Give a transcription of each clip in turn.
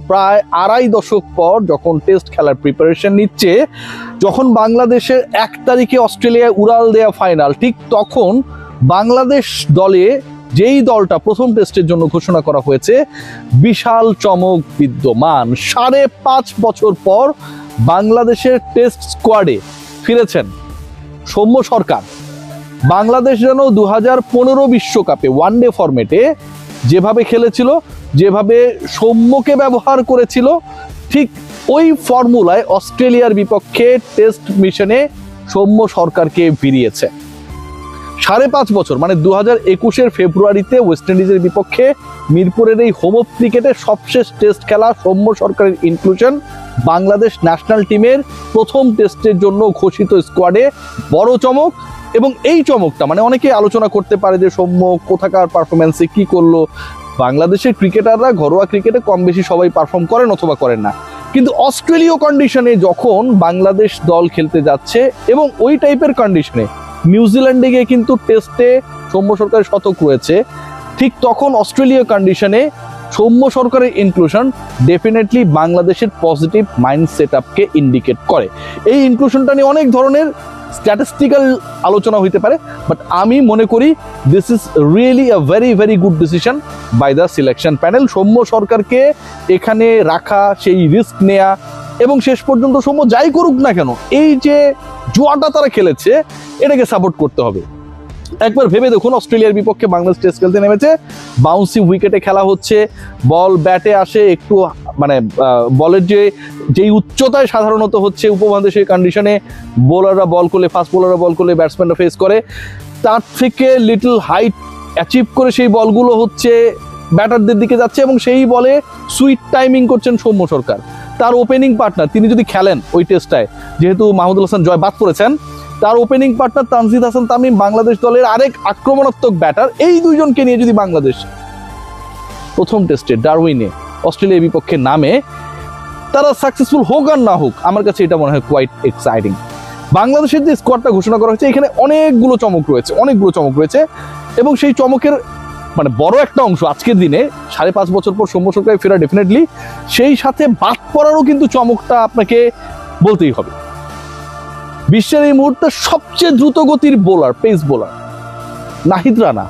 প্রায় আড়াই দশক পর যখন টেস্ট খেলার প্রিপারেশন নিচ্ছে, যখন বাংলাদেশের 1 তারিখে অস্ট্রেলিয়ায় উড়াল দেয়া ফাইনাল, ঠিক তখন বাংলাদেশ দলে যেই দলটা প্রথম টেস্টের জন্য ঘোষণা করা হয়েছে, বিশাল চমক বিদ্যমান। 5.5 বছর পর বাংলাদেশের টেস্ট স্কোয়াডে ফিরেছেন সৌম্য সরকার। বাংলাদেশ যেন 2015 বিশ্বকাপে ওয়ানডে ফরম্যাটে যেভাবে খেলেছিল, যেভাবে সৌম্যকে ব্যবহার করেছিল, ঠিক ওই ফর্মুলায় অস্ট্রেলিয়ার বিপক্ষে টেস্ট মিশনে সৌম্য সরকারকে ফিরিয়েছে। 5.5 বছর মানে 2021 ফেব্রুয়ারিতে ওয়েস্ট ইন্ডিজের বিপক্ষে মিরপুরের এই হোম অফ ক্রিকেটের সবশেষ টেস্ট খেলা সৌম্য সরকারের ইনক্লুশন বাংলাদেশ ন্যাশনাল টিমের প্রথম টেস্টের জন্য ঘোষিত স্কোয়াডে বড় চমক। এবং এই চমকটা মানে অনেকেই আলোচনা করতে পারে যে সৌম্য কোথাকার পারফরমেন্সে কি করলো। বাংলাদেশের ক্রিকেটাররা ঘরোয়া ক্রিকেটে কম বেশি সবাই পারফর্ম করেন অথবা করেন না, কিন্তু অস্ট্রেলীয় কন্ডিশনে যখন বাংলাদেশ দল খেলতে যাচ্ছে এবং ওই টাইপের কন্ডিশনে নিউজিল্যান্ডে গিয়ে কিন্তু টেস্টে সৌম্য সরকারের শতক রয়েছে, ঠিক তখন অস্ট্রেলীয় কন্ডিশনে সৌম্য সরকারের ইনক্লুশন ডেফিনেটলি বাংলাদেশের পজিটিভ মাইন্ড সেট আপকে ইন্ডিকেট করে। এই ইনক্লুশনটা নিয়ে অনেক ধরনের স্ট্যাটিস্টিক্যাল আলোচনা হইতে পারে, বাট আমি মনে করি this is really a very very good decision by the selection panel. Soumya সরকারকে এখানে রাখা, সেই রিস্ক নেয়া, এবং শেষ পর্যন্ত সৌম্য যাই করুক না কেন এই যে জুয়াটা তারা খেলেছে এটাকে সাপোর্ট করতে হবে। একবার ভেবে দেখুন, অস্ট্রেলিয়ার বিপক্ষে বাংলাদেশ টেস্ট খেলতে নেমেছে, বাউন্সি উইকেটে খেলা হচ্ছে, বল ব্যাটে আসে একটু মানে বলের যেই উচ্চতায় সাধারণত হচ্ছে উপমহাদেশের কন্ডিশনে বোলাররা বল করলে, ফাস্ট বোলাররা বল করলে ব্যাটসম্যানরা ফেস করে, তার থেকে লিটল হাইট অ্যাচিভ করে সেই বলগুলো হচ্ছে ব্যাটারদের দিকে যাচ্ছে, এবং সেই বলে সুইট টাইমিং করছেন সৌম্য সরকার। তার ওপেনিং পার্টনার তিনি যদি খেলেন ওই টেস্টটায়, যেহেতু মাহমুদুল হাসান জয় বাদ করেছেন, তার ওপেনিং পার্টনার তানজিদ হাসান তামিম বাংলাদেশ দলের আরেক আক্রমণাত্মক ব্যাটার, এই দুইজনকে নিয়ে যদি বাংলাদেশ প্রথম টেস্টে ডারউইনে অস্ট্রেলিয়ার বিপক্ষে নামে, তারা সাকসেসফুল হোক আর না হোক, আমার কাছে এটা মনে হয় কোয়াইট এক্সাইটিং। বাংলাদেশের যে স্কোয়াডটা ঘোষণা করা হয়েছে এখানে অনেকগুলো চমক রয়েছে, এবং সেই চমকের মানে বড় একটা অংশ আজকের দিনে 5.5 বছর পর সৌম্য সরকার ফেরা ডেফিনেটলি, সেই সাথে বাদ পড়ারও কিন্তু চমকটা আপনাকে বলতেই হবে। বিশ্বের এই মুহূর্তে সবচেয়ে দ্রুত গতির bowler, pace bowler Nahid Rana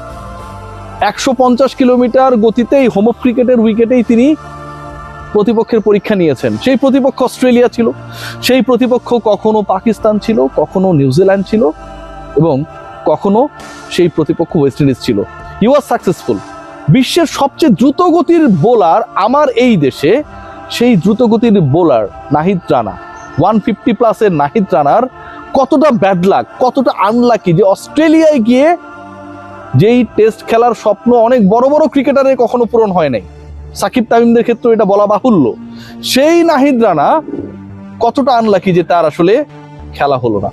150 kilometre গতিতেই হোম অফ ক্রিকেটের উইকেটেই তিনি প্রতিপক্ষের পরীক্ষা নিয়েছেন। সেই প্রতিপক্ষ অস্ট্রেলিয়া ছিল, সেই প্রতিপক্ষ কখনো পাকিস্তান ছিল, কখনো নিউজিল্যান্ড ছিল, এবং কখনো সেই প্রতিপক্ষ ওয়েস্ট ইন্ডিজ ছিল। হি ওয়াজ সাকসেসফুল। বিশ্বের সবচেয়ে দ্রুত গতির বোলার আমার এই দেশে, সেই দ্রুত গতির বোলার নাহিদ রানা, 150 প্লাসের নাহিদ রানার কতটা ব্যাড লাক, কতটা আনলাকি যে অস্ট্রেলিয়ায় গিয়ে যেই টেস্ট খেলার স্বপ্ন অনেক বড় বড় ক্রিকেটারের কখনো পূরণ হয় নাই, সাকিব তামিমদের ক্ষেত্রে এটা বলা বাহুল্য, সেই নাহিদ রানা কতটা আনলাকি যে তার আসলে খেলা হলো না।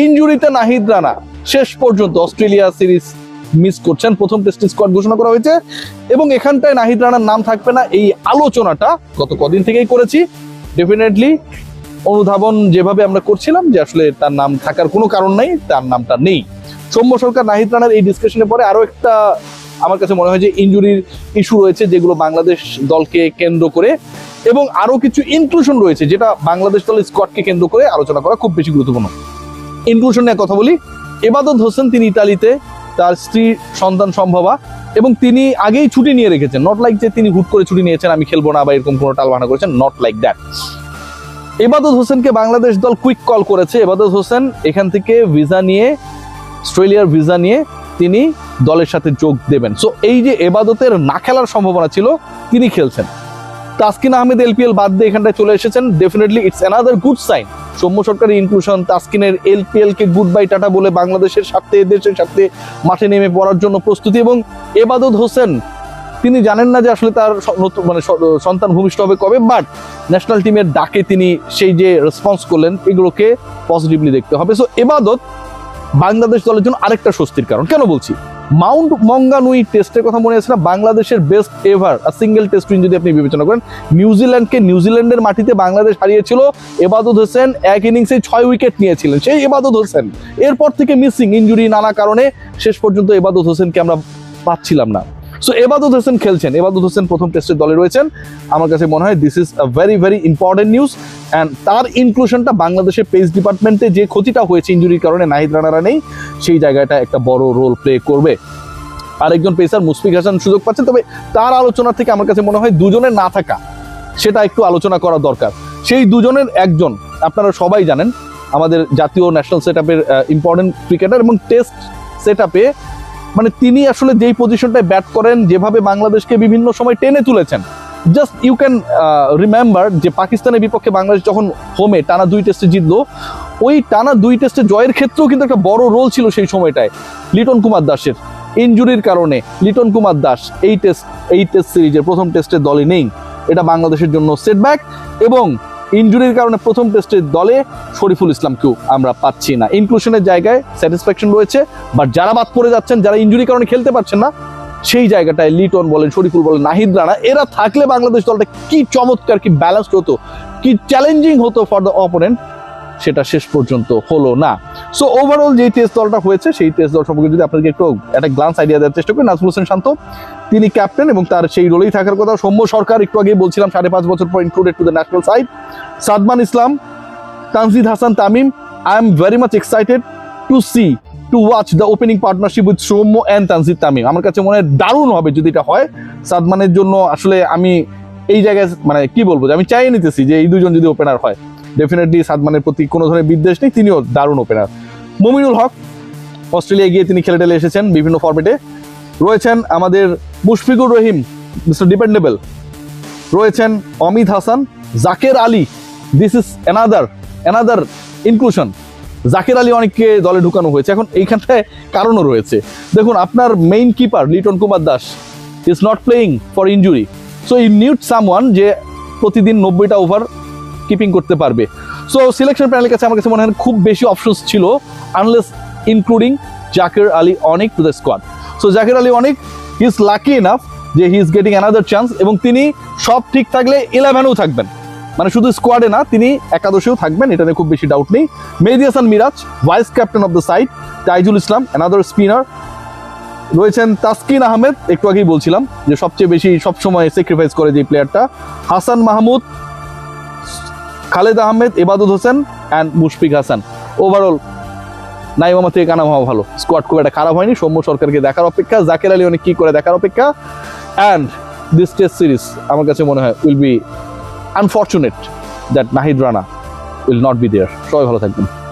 ইনজুরিতে নাহিদ রানা শেষ পর্যন্ত অস্ট্রেলিয়া সিরিজ মিস করছেন। প্রথম টেস্ট স্কোয়াড ঘোষণা করা হয়েছে এবং এখানটায় নাহিদ রানার নাম থাকবে না, এই আলোচনাটা গত কদিন থেকেই করেছি। ডেফিনেটলি অনুধাবন যেভাবে আমরা করছিলাম যে আসলে তার নাম থাকার কোনো কারণ নাই, তার নামটা নেই। সৌম্য সরকার নাহিদ রানার এই ডিসকাশনের পরে আরো একটা আমার কাছে মনে হয় যে ইনজুরির ইস্যু রয়েছে, যেগুলো বাংলাদেশ দলকে কেন্দ্র করে, এবং আরো কিছু ইনক্লুশন রয়েছে যেটা বাংলাদেশ দলের স্কোয়াডকে কেন্দ্র করে আলোচনা করা খুব বেশি গুরুত্বপূর্ণ। ইনক্লুশন নিয়ে কথা বলি। এবাদত হোসেন, তিনি ইতালিতে, তার স্ত্রী সন্তান সম্ভবা, এবং তিনি আগেই ছুটি নিয়ে রেখেছেন। নট লাইক যে তিনি হুট করে ছুটি নিয়েছেন আমি খেলবো না বা এরকম কোনো টালবাহানা করেছেন, নট লাইক দ্যাট। এবাদত হোসেনকে বাংলাদেশ দল কুইক কল করেছে। এবাদত হোসেন এখান থেকে ভিসা নিয়ে, অস্ট্রেলিয়ার ভিসা নিয়ে তিনি দলের সাথে যোগ দেবেন। সো এই যে এবাদতের না খেলার সম্ভাবনা ছিল, তিনি খেলছেন। তাসকিন আহমেদ এলপিএল বাদ দিয়ে এখানটায় চলে এসেছেন। Definitely it's another good sign. Soumya সরকারের ইনক্লুশন, তাসকিনের এলপিএল কে গুড বাই টাটা বলে বাংলাদেশের স্বার্থে, দেশের স্বার্থে মাঠে নেমে পড়ার জন্য প্রস্তুতি। এবং এবাদত হোসেন তিনি জানেন না যে আসলে তার মানে সন্তান ভূমিষ্ঠ হবে কবে, বাট ন্যাশনাল টিমের ডাকে তিনি সেই যে রেসপন্স করলেন, এগুলোকে পজিটিভলি দেখতে হবে। সো এবাদত বাংলাদেশ দলের জন্য আরেকটা স্বস্তির কারণ। কেন বলছি? মাউন্ট মঙ্গানুই টেস্টের কথা মনে আছে না? বাংলাদেশের best ever single test win যদি আপনি বিবেচনা করেন, নিউজিল্যান্ডকে নিউজিল্যান্ডের মাটিতে বাংলাদেশ হারিয়েছিল। এবাদত হোসেন এক ইনিংসে 6 উইকেট নিয়েছিলেন, সেই এবাদত হোসেন। এরপর থেকে মিসিং, ইনজুরি, নানা কারণে শেষ পর্যন্ত এবাদত হোসেনকে আমরা পাচ্ছিলাম না। সো এবাদত হোসেন খেলছেন, এবাদত হোসেন প্রথম টেস্টের দলে রয়েছেন। আমার কাছে মনে হয় this is a very very important news, and তার ইনক্লুশনটা বাংলাদেশের পেস ডিপার্টমেন্টে যে ক্ষতিটা হয়েছে ইনজুরির কারণে, নাহিদ রানারা নেই, সেই জায়গাটা একটা বড় রোল প্লে করবে। আরেকজন পেসার মুশফিক হাসান সুযোগ পাচ্ছেন, তবে তার আলোচনা থেকে আমার কাছে মনে হয় দুজনের না থাকা সেটা একটু আলোচনা করা দরকার। সেই দুজনের একজন আপনারা সবাই জানেন, আমাদের জাতীয় ন্যাশনাল সেট আপের ইম্পর্টেন্ট ক্রিকেটার, এবং টেস্ট সেট আপে মানে তিনি আসলে যেই পজিশনটায় ব্যাট করেন, যেভাবে বাংলাদেশকে বিভিন্ন সময় টেনে তুলেছেন, জাস্ট ইউ ক্যান রিমেম্বার যে পাকিস্তানের বিপক্ষে বাংলাদেশ যখন হোমে টানা 2 টেস্টে জিতলো, ওই টানা 2 টেস্টে জয়ের ক্ষেত্রেও কিন্তু একটা বড় রোল ছিল সেই সময়টায় লিটন কুমার দাসের। ইনজুরির কারণে লিটন কুমার দাস এই টেস্ট সিরিজের প্রথম টেস্টের দলে নেই, এটা বাংলাদেশের জন্য সেটব্যাক, এবং ইনজুরির কারণে প্রথম টেস্টের দলে শরীফুল ইসলামকেও আমরা পাচ্ছি না। ইনক্লুশনের জায়গায় স্যাটিসফ্যাকশন রয়েছে, বাট যারা বাদ পড়ে যাচ্ছেন, যারা ইনজুরির কারণে খেলতে পারছেন না, সেই জায়গাটায় লিটন বলেন, শরীফুল বলেন, নাহিদ রানা, এরা থাকলে বাংলাদেশ দলটা কি চমৎকার, কি ব্যালেন্সড হতো, কি চ্যালেঞ্জিং হতো ফর দ্য অপোনেন্ট, সেটা শেষ পর্যন্ত হলো না। সো ওভারঅল যে টেস্ট দলটা হয়েছে, সেই টেস্ট দল সম্পর্কে যদি আপনাদেরকে একটু একটা গ্লান্স আইডিয়া দেওয়ার চেষ্টা করি, নাজমুল হোসেন শান্ত তিনি ক্যাপ্টেন এবং তার সেই রোলেই থাকার কথা। সৌম্য সরকার একটু আগেই বলছিলাম 5.5 বছর পর included to the national side. Sadman Islam, Tanzid Hasan Tamim, I am very much excited to watch the opening partnership with Soumya and Tanzid Tamim. আমার কাছে মনে হয় দারুণ হবে যদি এটা হয়। সাদমানের জন্য আসলে আমি এই জায়গায় মানে কি বলবো, যে আমি চাইয়ে নিতেছি যে এই দুজন যদি ওপেনার হয়, ডেফিনেটলি সাদমানের প্রতি কোনো ধরনের বিদ্বেষ নেই, তিনিও দারুণ ওপেনার। মুমিনুল হক, অস্ট্রেলিয়া গিয়ে তিনি খেলে টেলে এসেছেন বিভিন্ন ফরম্যাটে। রয়েছেন আমাদের মুশফিকুর রহিম, মিস্টার ডিপেন্ডেবল। রয়েছেন Amit Hasan, Zaker Ali, this is another inclusion. Zaker Ali অনেককে দলে ঢুকানো হয়েছে, এখন এইখানটায় কারণও রয়েছে। দেখুন, আপনার main keeper Liton Kumar Das is not playing for injury, so you need someone যে প্রতিদিন 90টা ওভার কিপিং করতে পারবে। সো সিলেকশন প্যানেলের কাছে আমার কাছে মনে হয় খুব বেশি অপশনস ছিল, unless including Zakir Ali Anik to the squad. So Zakir Ali Anik he is lucky enough যে he is getting another chance, এবং তিনি সব ঠিক থাকলে 11-এও থাকবেন, মানে শুধু স্কোয়াডে না, তিনি একাদশেও থাকবেন, এটা নিয়ে খুব বেশি ডাউট নেই। Mehedi Hasan Miraz, vice captain of the side. Taijul Islam, another spinner. রয়েছেন তাসকিন আহমেদ, একটু আগেই বলছিলাম যে সবচেয়ে বেশি সবসময় স্যাক্রিফাইস করে যে প্লেয়ারটা। হাসান মাহমুদ, খালেদ আহমেদ, এবাদত হোসেন অ্যান্ড মুশফিক হাসান। ওভারঅল নাইমামা থেকে কানাম হওয়া ভালো, স্কোয়াড খুব একটা খারাপ হয়নি। সৌম্য সরকারকে দেখার অপেক্ষা, জাকের আলী অনেক কি করে দেখার অপেক্ষা। অ্যান্ড দিস টেস্ট সিরিজ আমার কাছে মনে হয় will be unfortunate that Nahid Rana will not be there. সবাই ভালো থাকবেন।